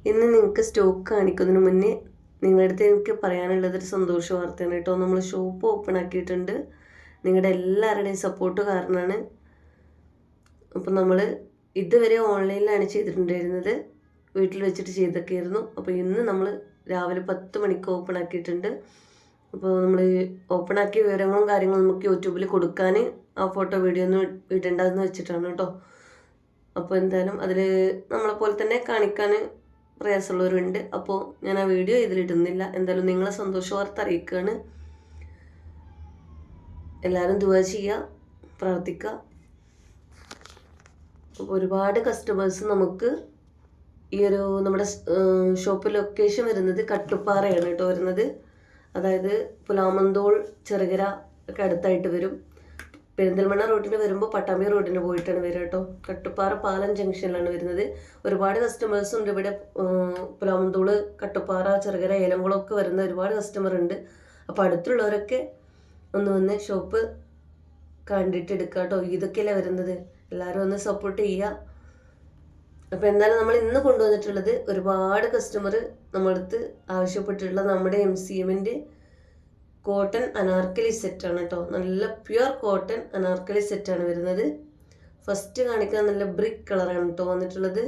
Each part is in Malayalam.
ഇന്ന് നിങ്ങൾക്ക് സ്റ്റോക്ക് കാണിക്കുന്നതിന് മുന്നേ നിങ്ങളുടെ അടുത്ത് എനിക്ക് പറയാനുള്ളതൊരു സന്തോഷ വാർത്തയാണ് കേട്ടോ. നമ്മൾ ഷോപ്പ് ഓപ്പൺ ആക്കിയിട്ടുണ്ട്. നിങ്ങളുടെ എല്ലാവരുടെയും സപ്പോർട്ട് കാരണമാണ്. അപ്പം നമ്മൾ ഇതുവരെ ഓൺലൈനിലാണ് ചെയ്തിട്ടുണ്ടായിരുന്നത്, വീട്ടിൽ വെച്ചിട്ട് ചെയ്തൊക്കെയായിരുന്നു. അപ്പോൾ ഇന്ന് നമ്മൾ രാവിലെ 10 മണിക്ക് ഓപ്പൺ ആക്കിയിട്ടുണ്ട്. അപ്പോൾ നമ്മൾ ഓപ്പൺ ആക്കിയ വിവരങ്ങളും കാര്യങ്ങളും നമുക്ക് യൂട്യൂബിൽ കൊടുക്കാൻ ആ ഫോട്ടോ വീഡിയോ ഒന്നും ഇടണ്ടെന്ന് വെച്ചിട്ടാണ് കേട്ടോ. അപ്പോൾ എന്തായാലും അതിൽ നമ്മളെപ്പോലെ തന്നെ കാണിക്കാൻ പ്രയാസമുള്ളവരുണ്ട്. അപ്പോൾ ഞാൻ ആ വീഡിയോ ഇതിലിടുന്നില്ല. എന്തായാലും നിങ്ങളെ സന്തോഷ വാർത്ത അറിയിക്കുകയാണ്. എല്ലാവരും ദുആ ചെയ്യുക, പ്രാർത്ഥിക്കുക. അപ്പോൾ ഒരുപാട് കസ്റ്റമേഴ്സ് നമുക്ക് ഈ ഒരു നമ്മുടെ ഷോപ്പ് ലൊക്കേഷൻ വരുന്നത് കട്ടുപ്പാറയാണ് കേട്ടോ വരുന്നത്. അതായത് പുലാമന്തോൾ, ചെറുകര ഒക്കെ അടുത്തായിട്ട് വരും. പെരിന്തൽമണ്ണ റോഡിന് വരുമ്പോൾ പട്ടാമ്പി റോഡിന് പോയിട്ടാണ് വരിക കേട്ടോ. കട്ടുപ്പാറ പാലം ജംഗ്ഷനിലാണ് വരുന്നത്. ഒരുപാട് കസ്റ്റമേഴ്സ് ഉണ്ട് ഇവിടെ. പുലാമന്തോള്, കട്ടുപ്പാറ, ചെറുകര, ഏലംകുളമൊക്കെ വരുന്ന ഒരുപാട് കസ്റ്റമർ ഉണ്ട്. അപ്പോൾ അടുത്തുള്ളവരൊക്കെ ഒന്ന് വന്ന് ഷോപ്പ് കണ്ടിട്ട് എടുക്കുക കേട്ടോ. ഇതൊക്കെയല്ലേ വരുന്നത്. എല്ലാവരും ഒന്ന് സപ്പോർട്ട് ചെയ്യുക. അപ്പോൾ എന്തായാലും നമ്മൾ ഇന്ന് കൊണ്ടുവന്നിട്ടുള്ളത് ഒരുപാട് കസ്റ്റമർ നമ്മളടുത്ത് ആവശ്യപ്പെട്ടിട്ടുള്ള നമ്മുടെ MCMൻ്റെ കോട്ടൺ അനാർക്കലി സെറ്റാണ് കേട്ടോ. നല്ല പ്യുവർ കോട്ടൺ അനാർക്കലി സെറ്റാണ് വരുന്നത്. ഫസ്റ്റ് കാണിക്കാൻ നല്ല ബ്രിക്ക് കളറാണ് കേട്ടോ വന്നിട്ടുള്ളത്.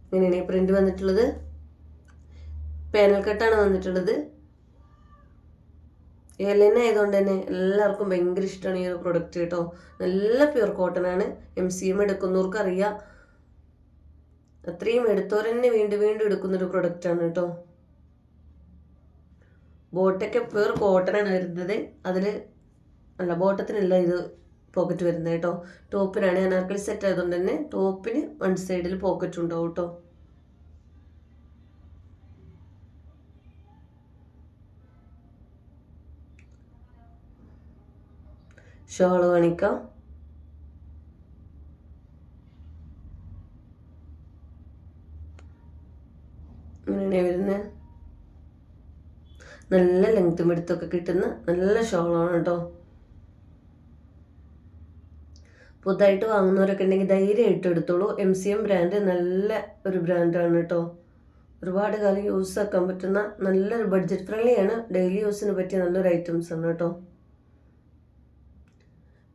ഇങ്ങനെയാണ് ഈ പ്രിന്റ് വന്നിട്ടുള്ളത്. പാനൽ കട്ടാണ് വന്നിട്ടുള്ളത്. എലന ആയതുകൊണ്ട് തന്നെ എല്ലാവർക്കും ഭയങ്കര ഇഷ്ടമാണ് ഈ ഒരു പ്രൊഡക്റ്റ് കേട്ടോ. നല്ല പ്യുവർ കോട്ടൺ ആണ്. MCM എടുക്കുന്നവർക്ക് അറിയാം. അത്രയും എടുത്തവർ തന്നെ വീണ്ടും വീണ്ടും എടുക്കുന്നൊരു പ്രൊഡക്റ്റാണ് കേട്ടോ. ബോട്ടൊക്കെ പ്യുവർ കോട്ടൺ ആണ് വരുന്നത്. അതിൽ അല്ല, ബോട്ടത്തിനല്ല ഇത് പോക്കറ്റ് വരുന്നത് കേട്ടോ. ടോപ്പിനാണ് അനാർക്കലി സെറ്റ് ആയതുകൊണ്ട് തന്നെ ടോപ്പിന് വൺ സൈഡിൽ പോക്കറ്റ് ഉണ്ടാവും കേട്ടോ. ഷോള് കാണിക്കാം. ഇങ്ങനെയാണ് വരുന്നത്. നല്ല ലെങ്ത്തും എടുത്തൊക്കെ കിട്ടുന്ന നല്ല ഷോളാണ് കേട്ടോ. പുതുതായിട്ട് വാങ്ങുന്നവരൊക്കെ ഉണ്ടെങ്കിൽ ധൈര്യമായിട്ട് എടുത്തോളൂ. MCM ബ്രാൻഡ് നല്ല ഒരു ബ്രാൻഡാണ് കേട്ടോ. ഒരുപാട് കാലം യൂസ് ആക്കാൻ പറ്റുന്ന നല്ലൊരു ബഡ്ജറ്റ് ഫ്രണ്ട്ലിയാണ്. ഡെയിലി യൂസിന് പറ്റിയ നല്ലൊരു ഐറ്റംസ് ആണ് കേട്ടോ.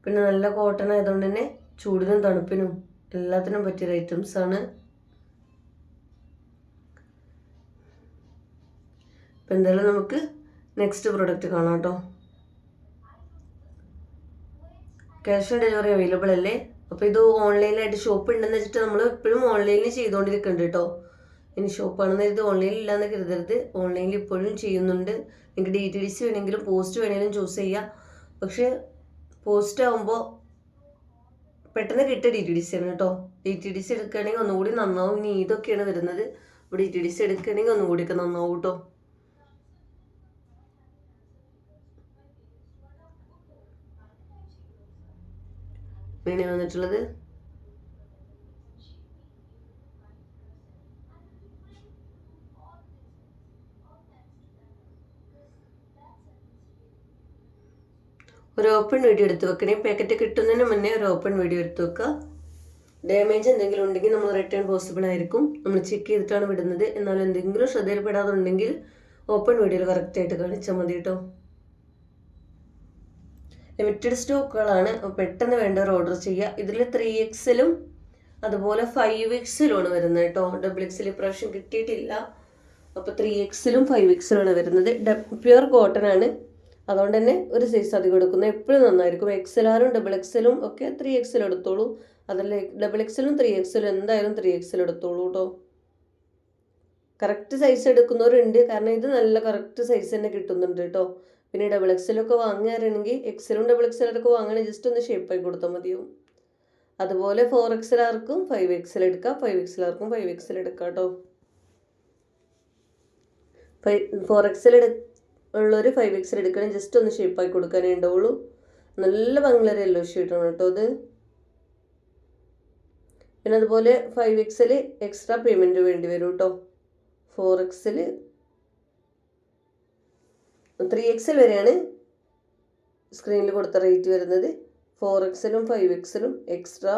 പിന്നെ നല്ല കോട്ടൺ ആയതുകൊണ്ട് തന്നെ ചൂടിനും തണുപ്പിനും എല്ലാത്തിനും പറ്റിയൊരു ഐറ്റംസ് ആണ്. അപ്പം എന്തായാലും നമുക്ക് നെക്സ്റ്റ് പ്രൊഡക്റ്റ് കാണാം കേട്ടോ. ക്യാഷ് ഓൺ ഡെലിവറി അവൈലബിൾ അല്ലേ? അപ്പോൾ ഇത് ഓൺലൈനിലായിട്ട് ഷോപ്പ് ഉണ്ടെന്ന് വെച്ചിട്ട് നമ്മൾ എപ്പോഴും ഓൺലൈനിൽ ചെയ്തുകൊണ്ടിരിക്കുന്നുണ്ട് കേട്ടോ. ഇനി ഷോപ്പാണെന്ന് കരുതി ഓൺലൈനിൽ ഇല്ലാന്ന് കരുതരുത്. ഓൺലൈനിൽ ഇപ്പോഴും ചെയ്യുന്നുണ്ട്. നിങ്ങൾക്ക് DTDC വേണമെങ്കിലും പോസ്റ്റ് വേണമെങ്കിലും ചൂസ് ചെയ്യാം. പക്ഷേ പോസ്റ്റ് ആകുമ്പോൾ പെട്ടെന്ന് കിട്ടിയ DTDC ആണ് കേട്ടോ. DTDC എടുക്കുകയാണെങ്കിൽ ഒന്നുകൂടി നന്നാവും. ഇനി ഇതൊക്കെയാണ് വരുന്നത്. അപ്പോൾ DTDC എടുക്കുകയാണെങ്കിൽ ഒന്നുകൂടിയൊക്കെ നന്നാവും കേട്ടോ. ഇങ്ങനെ വന്നിട്ടുള്ളത്. ഒരു ഓപ്പൺ വീഡിയോ എടുത്ത് വെക്കണേ. പാക്കറ്റ് കിട്ടുന്നതിന് മുന്നേ ഒരു ഓപ്പൺ വീഡിയോ എടുത്ത് വെക്കുക. ഡാമേജ് എന്തെങ്കിലും ഉണ്ടെങ്കിൽ നമ്മൾ റിട്ടേൺ പോസിബിൾ ആയിരിക്കും. നമ്മൾ ചെക്ക് ചെയ്തിട്ടാണ് വിടുന്നത്. എന്നാലും എന്തെങ്കിലും ശ്രദ്ധയിൽപ്പെടാതുണ്ടെങ്കിൽ ഓപ്പൺ വീഡിയോയിൽ കറക്റ്റായിട്ട് കാണിച്ചാൽ മതി കേട്ടോ. ലിമിറ്റഡ് സ്റ്റോക്കുകളാണ്. പെട്ടെന്ന് വേണ്ടവർ ഓർഡർ ചെയ്യുക. ഇതിൽ 3XL അതുപോലെ 5XL വരുന്നത് കേട്ടോ. XXL ഇപ്രാവശ്യം കിട്ടിയിട്ടില്ല. അപ്പോൾ 3XL 5XL വരുന്നത്. പ്യുവർ കോട്ടൺ ആണ്. അതുകൊണ്ട് തന്നെ ഒരു സൈസ് അധികം എടുക്കുന്നത് എപ്പോഴും നന്നായിരിക്കും. XLR XXL ഒക്കെ 3XL എടുത്തോളൂ. അതല്ല XXL 3XL എന്തായാലും 3XL എടുത്തോളൂ കേട്ടോ. കറക്റ്റ് സൈസ് എടുക്കുന്നവരുണ്ട്. കാരണം ഇത് നല്ല കറക്റ്റ് സൈസ് തന്നെ കിട്ടുന്നുണ്ട് കേട്ടോ. പിന്നെ XXL ഒക്കെ വാങ്ങുകയാണെങ്കിൽ XL XXL ഒക്കെ വാങ്ങുകയാണെങ്കിൽ ജസ്റ്റ് ഒന്ന് ഷേപ്പായി കൊടുത്താൽ മതിയാവും. അതുപോലെ 4XLർക്കും 5XL എടുക്കാം. 5XLർക്കും 5XL എടുക്കാം കേട്ടോ. 4XL ഉള്ളൊരു 5XL എടുക്കണമെങ്കിൽ ജസ്റ്റ് ഒന്ന് ഷേപ്പായി കൊടുക്കാനേ ഉണ്ടാവുള്ളൂ. നല്ല ഭംഗിയുള്ള യെല്ലോ ഷെയ്ഡാണ് കേട്ടോ ഇത്. പിന്നെ അതുപോലെ 5XL എക്സ്ട്രാ പേയ്മെൻറ്റ് വേണ്ടി വരും കേട്ടോ. 4XL 3XL വരെയാണ് സ്ക്രീനിൽ കൊടുത്ത റേറ്റ് വരുന്നത്. 4XL 5XL എക്സ്ട്രാ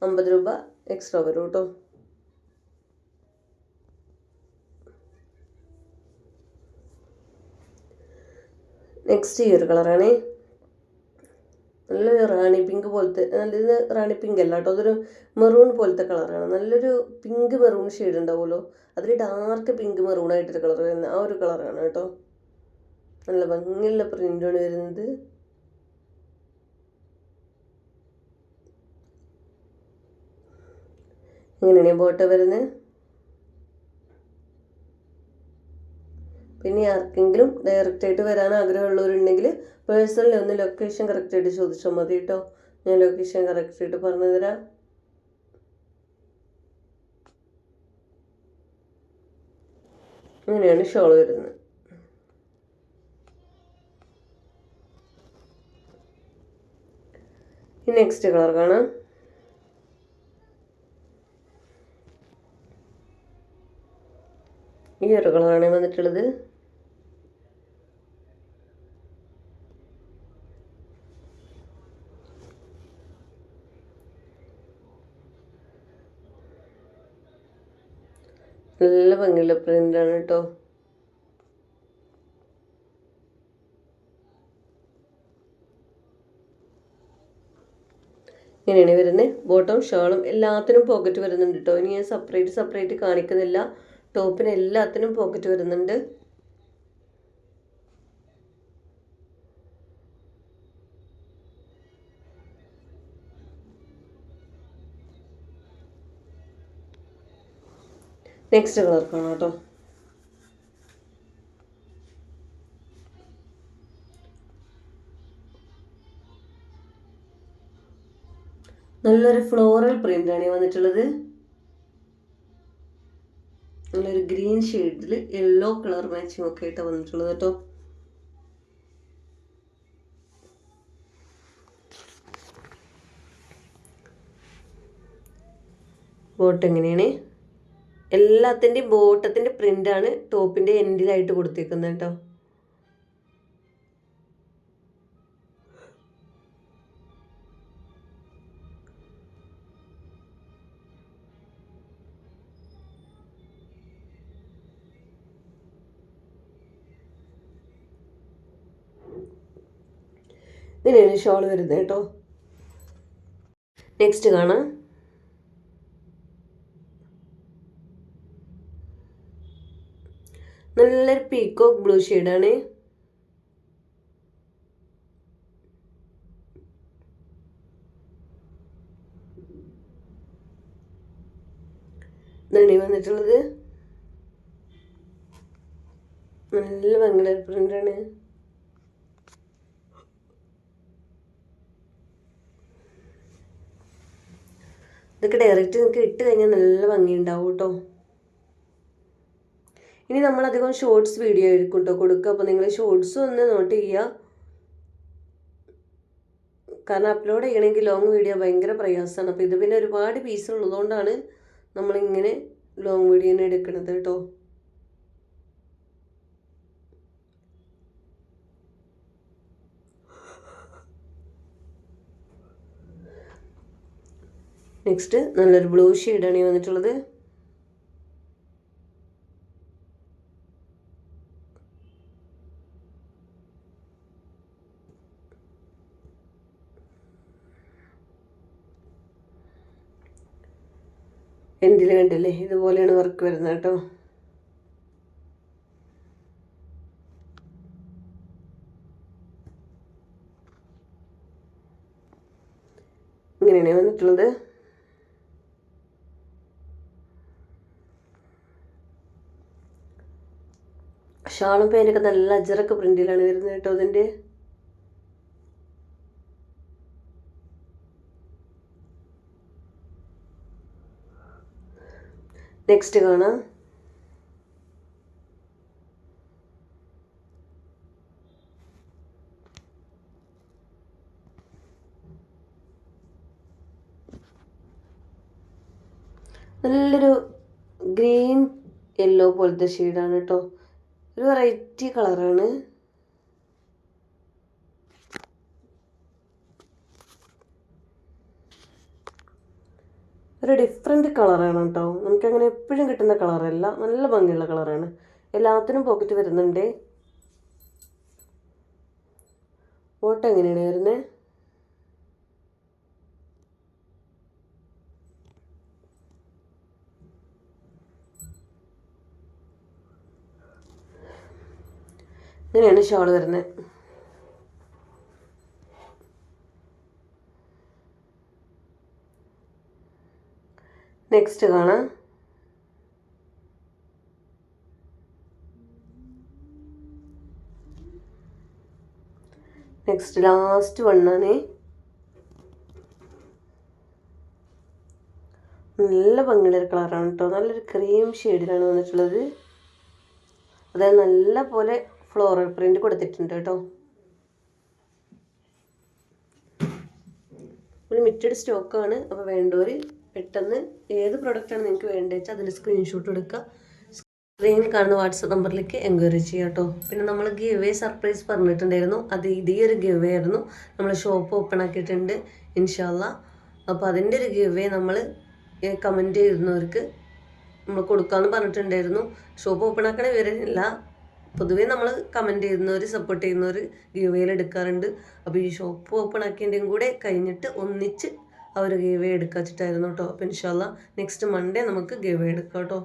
50 രൂപ എക്സ്ട്രാ വരും കേട്ടോ. നെക്സ്റ്റ് ഈ ഒരു കളറാണേ. നല്ലൊരു റാണി പിങ്ക് പോലത്തെ, നല്ലത് റാണി പിങ്ക് അല്ല കേട്ടോ, അതൊരു മെറൂൺ പോലത്തെ കളറാണ്. നല്ലൊരു പിങ്ക് മെറൂൺ ഷെയ്ഡ് ഉണ്ടാവുമല്ലോ, അതിൽ ഡാർക്ക് പിങ്ക് മെറൂൺ ആയിട്ടൊരു കളർ വരുന്നത്, ആ ഒരു കളറാണ് കേട്ടോ. നല്ല ഭംഗിയുള്ള പ്രിൻ്റാണ് വരുന്നത്. ഇങ്ങനെയാണ് ബോട്ടം വരുന്നത്. പിന്നെ ആർക്കെങ്കിലും ഡയറക്റ്റായിട്ട് വരാൻ ആഗ്രഹമുള്ളവരുണ്ടെങ്കിൽ പേഴ്സണലി ഒന്ന് ലൊക്കേഷൻ കറക്റ്റായിട്ട് ചോദിച്ചാൽ മതി കേട്ടോ. ഞാൻ ലൊക്കേഷൻ കറക്റ്റായിട്ട് പറഞ്ഞു തരാം. ഇങ്ങനെയാണ് ഷോൾ വരുന്നത്. ഈ നെക്സ്റ്റ് കളർ കാണാം. ഈ ഒരു കളറാണ് വന്നിട്ടുള്ളത്. നല്ല ഭംഗിയുള്ള പ്രിൻ്റാണ് കേട്ടോ. ഇങ്ങനെയാണ് വരുന്നത്. ബോട്ടം ഷോളും എല്ലാത്തിനും പോക്കറ്റ് വരുന്നുണ്ട് കേട്ടോ. ഇനി ഞാൻ സെപ്പറേറ്റ് കാണിക്കുന്നില്ല. ടോപ്പിന് എല്ലാത്തിനും പോക്കറ്റ് വരുന്നുണ്ട്. നെക്സ്റ്റ് കളർ കാണാം കേട്ടോ. നല്ലൊരു ഫ്ലോറൽ പ്രിൻ്റാണ് വന്നിട്ടുള്ളത്. നല്ലൊരു ഗ്രീൻ ഷെയ്ഡിൽ യെല്ലോ കളർ മാച്ചിങ് ഒക്കെ ആയിട്ടാണ് വന്നിട്ടുള്ളത് കേട്ടോ. ബോട്ടം എങ്ങനെയാണ്, എല്ലാത്തിൻ്റെയും ബോട്ടത്തിൻ്റെ പ്രിൻ്റാണ് ടോപ്പിൻ്റെ എൻഡിലായിട്ട് കൊടുത്തേക്കുന്നത് കേട്ടോ. ഇങ്ങനെയാണ് ഷോൾ വരുന്നത് കേട്ടോ. നെക്സ്റ്റ് കാണാം. നല്ലൊരു പീക്കോക്ക് ബ്ലൂ ഷെയ്ഡാണ്. ഇതാണ് വന്നിട്ടുള്ളത്. നല്ല ഭംഗിയുള്ള പ്രിൻ്റാണ്. ഇതൊക്കെ ഡയറക്റ്റ് നിങ്ങൾക്ക് ഇട്ട് കഴിഞ്ഞാൽ നല്ല ഭംഗിയുണ്ടാവും കേട്ടോ. ഇനി നമ്മളധികം ഷോർട്സ് വീഡിയോ ആയിരിക്കും കേട്ടോ കൊടുക്കുക. അപ്പോൾ നിങ്ങൾ ഷോർട്സും ഒന്ന് നോട്ട് ചെയ്യുക. കാരണം അപ്ലോഡ് ചെയ്യണമെങ്കിൽ ലോങ് വീഡിയോ ഭയങ്കര പ്രയാസമാണ്. അപ്പോൾ ഇത് പിന്നെ ഒരുപാട് പീസ് ഉള്ളതുകൊണ്ടാണ് നമ്മളിങ്ങനെ ലോങ് വീഡിയോ തന്നെ എടുക്കുന്നത് കേട്ടോ. നെക്സ്റ്റ് നല്ലൊരു ബ്ലൂ ഷെയ്ഡാണ് വന്നിട്ടുള്ളത്. എൻഡിൽ കണ്ടില്ലേ, ഇതുപോലെയാണ് വർക്ക് വരുന്നത് കേട്ടോ. ഇങ്ങനെയാണ് വന്നിട്ടുള്ളത്. ഷാളും പേനൊക്കെ നല്ല അജറക്ക് പ്രിന്റിലാണ് വരുന്നത് കേട്ടോ. അതിൻ്റെ നെക്സ്റ്റ് കാണാം. നല്ലൊരു ഗ്രീൻ യെല്ലോ പോലത്തെ ഷെയ്ഡാണ് കേട്ടോ. ഒരു വെറൈറ്റി കളറാണ്. ഒരു ഡിഫറെൻറ്റ് കളറാണ് കേട്ടോ. നമുക്കങ്ങനെ എപ്പോഴും കിട്ടുന്ന കളറല്ല, നല്ല ഭംഗിയുള്ള കളറാണ്. എല്ലാത്തിനും പോക്കറ്റ് വരുന്നുണ്ട്. ഓട്ടം എങ്ങനെയാണ് വരുന്നത്? ഇങ്ങനെയാണ് ഷോൾ വരുന്നത്. നെക്സ്റ്റ് കാണാം. നെക്സ്റ്റ് ലാസ്റ്റ് വണ്ണാണ്. നല്ല ഭംഗിയുള്ളൊരു കളറാണ് കേട്ടോ. നല്ലൊരു ക്രീം ഷെയ്ഡിലാണ് വന്നിട്ടുള്ളത്. അതായത് നല്ല പോലെ ഫ്ലോറൽ പ്രിന്റ് കൊടുത്തിട്ടുണ്ട് കേട്ടോ. ഒരു ലിമിറ്റഡ് സ്റ്റോക്കാണ്. അപ്പോൾ വേണ്ടവർ പെട്ടെന്ന് ഏത് പ്രൊഡക്റ്റാണ് നിങ്ങൾക്ക് വേണ്ടത് വെച്ചാൽ അതിൻ്റെ സ്ക്രീൻഷോട്ട് എടുക്കുക. സ്ക്രീനിൽ കാണുന്ന വാട്സപ്പ് നമ്പറിലേക്ക് എൻക്വയറി ചെയ്യാം കേട്ടോ. പിന്നെ നമ്മൾ ഗിവ് അവേ സർപ്രൈസ് പറഞ്ഞിട്ടുണ്ടായിരുന്നു. അത് ഇതേ ഒരു ഗിവ് അവേ ആയിരുന്നു. നമ്മൾ ഷോപ്പ് ഓപ്പൺ ആക്കിയിട്ടുണ്ട് ഇൻഷാല്ലാ. അപ്പോൾ അതിൻ്റെ ഒരു ഗിവ് അവേ നമ്മൾ കമൻറ്റ് ചെയ്യുന്നവർക്ക് നമ്മൾ കൊടുക്കാമെന്ന് പറഞ്ഞിട്ടുണ്ടായിരുന്നു. ഷോപ്പ് ഓപ്പൺ ആക്കണ വിവരമില്ല. പൊതുവേ നമ്മൾ കമൻറ്റ് ചെയ്യുന്നവർ, സപ്പോർട്ട് ചെയ്യുന്നവർ ഗിവ് അവേയിൽ എടുക്കാറുണ്ട്. അപ്പോൾ ഈ ഷോപ്പ് ഓപ്പൺ ആക്കിയതിൻ്റെയും കൂടെ കഴിഞ്ഞിട്ട് ഒന്നിച്ച് അവർ ഗിവ് അവേ എടുക്കാൻ വെച്ചിട്ടായിരുന്നു കേട്ടോ. അപ്പോൾ ഇൻഷാല്ലാ നെക്സ്റ്റ് മൺഡേ നമുക്ക് ഗിവ് അവേ എടുക്കാം കേട്ടോ.